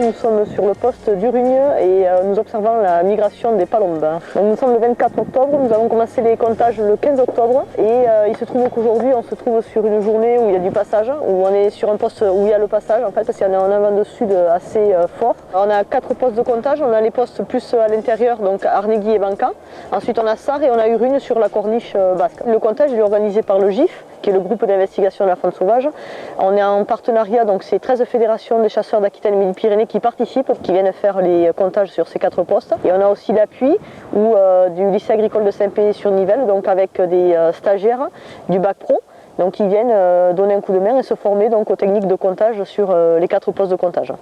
nous sommes sur le poste d'Urugne et nous observons la migration des palombes. Donc, nous sommes le 24 octobre, nous avons commencé les comptages le 15 octobre et il se trouve qu'aujourd'hui on se trouve sur une journée où il y a du passage, où on est sur un poste où il y a le passage en fait, parce qu'il y en a un vent de sud assez fort. On a 4 postes de comptage, on a les postes plus à l'intérieur, donc Arnegui et Banca. Ensuite on a Sarre et on a Urugne sur la corniche basque. Le comptage est organisé par le GIF, qui est le groupe d'investigation de la faune sauvage. On est en partenariat, donc c'est 13 fédérations des chasseurs d'Aquitaine et Midi-Pyrénées qui participent, qui viennent faire les comptages sur ces 4 postes. Et on a aussi l'appui du lycée agricole de Saint-Pé-sur-Nivelle, donc avec des stagiaires du bac pro, donc qui viennent donner un coup de main et se former donc aux techniques de comptage sur les 4 postes de comptage.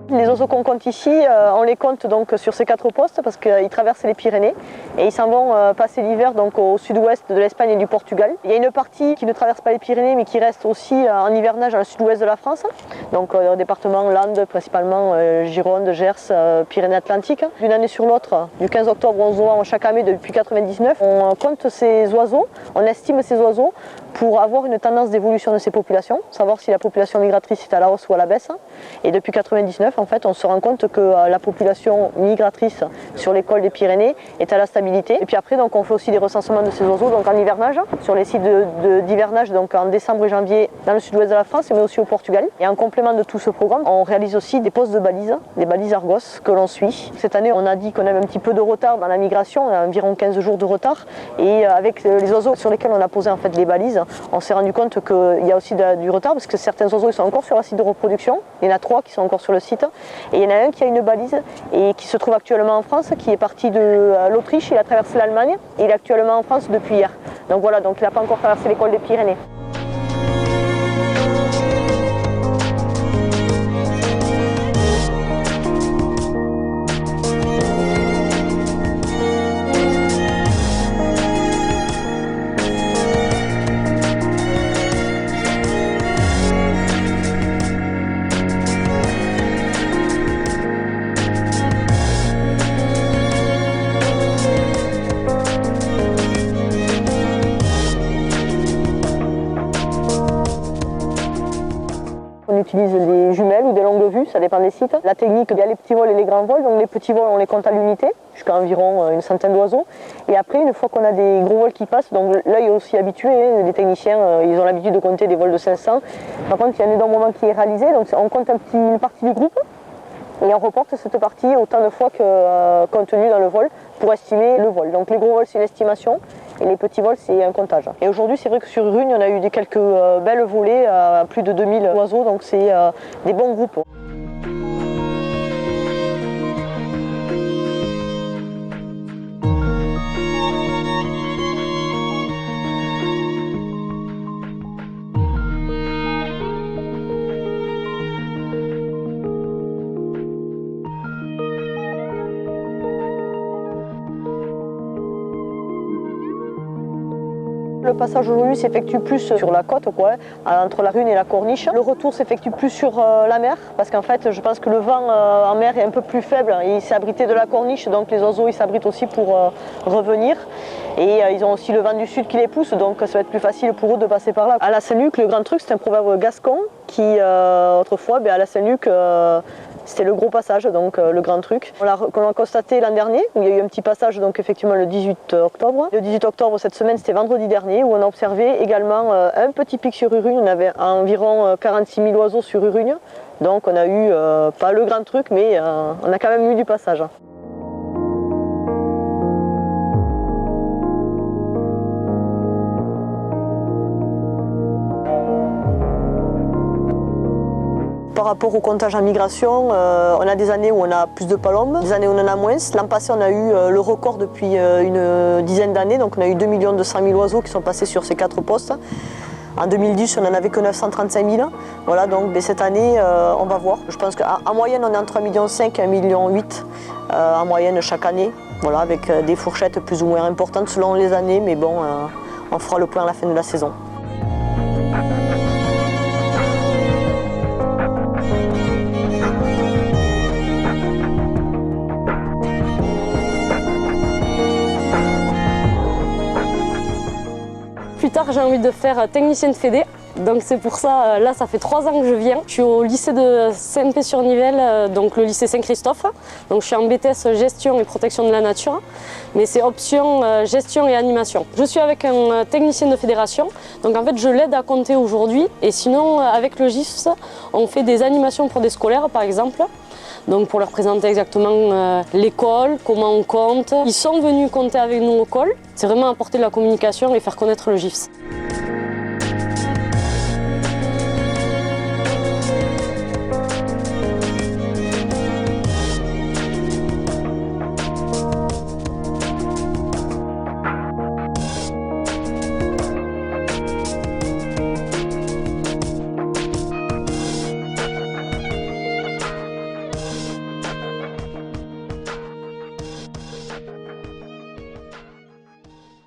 Les oiseaux qu'on compte ici, on les compte donc sur ces 4 postes parce qu'ils traversent les Pyrénées et ils s'en vont passer l'hiver donc au sud-ouest de l'Espagne et du Portugal. Il y a une partie qui ne traverse pas les Pyrénées mais qui reste aussi en hivernage dans le sud-ouest de la France, donc au département Landes, principalement Gironde, Gers, Pyrénées-Atlantiques. D'une année sur l'autre, du 15 octobre au 11 novembre chaque année depuis 1999, on compte ces oiseaux, on estime ces oiseaux pour avoir une tendance d'évolution de ces populations, savoir si la population migratrice est à la hausse ou à la baisse. Et depuis 1999, en fait, on se rend compte que la population migratrice sur les cols des Pyrénées est à la stabilité. Et puis après, donc, on fait aussi des recensements de ces oiseaux donc en hivernage, sur les sites d'hivernage, donc en décembre et janvier dans le sud-ouest de la France, mais aussi au Portugal. Et en complément de tout ce programme, on réalise aussi des postes de balises, des balises Argos que l'on suit. Cette année, on a dit qu'on avait un petit peu de retard dans la migration, on a environ 15 jours de retard. Et avec les oiseaux sur lesquels on a posé en fait les balises, on s'est rendu compte qu'il y a aussi du retard parce que certains oiseaux ils sont encore sur la site de reproduction. Il y en a 3 qui sont encore sur le site. Et il y en a un qui a une balise et qui se trouve actuellement en France, qui est parti de l'Autriche, il a traversé l'Allemagne et il est actuellement en France depuis hier. Donc voilà, donc il n'a pas encore traversé les cols des Pyrénées. On utilise des jumelles ou des longues vues, ça dépend des sites. La technique, il y a les petits vols et les grands vols. Donc les petits vols, on les compte à l'unité, jusqu'à environ une centaine d'oiseaux. Et après, une fois qu'on a des gros vols qui passent, donc l'œil est aussi habitué, les techniciens, ils ont l'habitude de compter des vols de 500. Par contre, il y a un énormément qui est réalisé, donc on compte une partie du groupe. Et on reporte cette partie autant de fois que contenu dans le vol pour estimer le vol. Donc les gros vols, c'est l'estimation. Et les petits vols, c'est un comptage. Et aujourd'hui, c'est vrai que sur Urugne, on a eu quelques belles volées à plus de 2000 oiseaux, donc c'est des bons groupes. Le passage aujourd'hui s'effectue plus sur la côte, entre la Rune et la Corniche. Le retour s'effectue plus sur la mer, parce qu'en fait, je pense que le vent en mer est un peu plus faible. Il s'est abrité de la Corniche, donc les oiseaux ils s'abritent aussi pour revenir. Et ils ont aussi le vent du sud qui les pousse, donc ça va être plus facile pour eux de passer par là. À la Saint-Luc, le grand truc, c'est un proverbe gascon qui, autrefois, à la Saint-Luc, c'était le gros passage, donc le grand truc. On l'a constaté l'an dernier, où il y a eu un petit passage, donc effectivement le 18 octobre. Le 18 octobre, cette semaine, c'était vendredi dernier, où on a observé également un petit pic sur Urugne. On avait environ 46 000 oiseaux sur Urugne. Donc on a eu, pas le grand truc, mais on a quand même eu du passage. Par rapport au comptage en migration, on a des années où on a plus de palombes, des années où on en a moins. L'an passé, on a eu le record depuis une dizaine d'années, donc on a eu 2 200 000 oiseaux qui sont passés sur ces 4 postes. En 2010, on n'en avait que 935 000. Voilà, donc cette année, on va voir. Je pense qu'en moyenne, on est entre 1,5 million et 1,8 million en moyenne chaque année, voilà, avec des fourchettes plus ou moins importantes selon les années, mais bon, on fera le point à la fin de la saison. départ, j'ai envie de faire technicienne fédé. Donc c'est pour ça, là ça fait 3 ans que je viens. Je suis au lycée de Saint-Pé-sur-Nivelle, donc le lycée Saint-Christophe. Donc je suis en BTS gestion et protection de la nature, mais c'est option gestion et animation. Je suis avec un technicien de fédération, donc en fait je l'aide à compter aujourd'hui. Et sinon avec le GIFS, on fait des animations pour des scolaires par exemple. Donc pour leur présenter exactement l'école, comment on compte. Ils sont venus compter avec nous au col. C'est vraiment apporter de la communication et faire connaître le GIFS.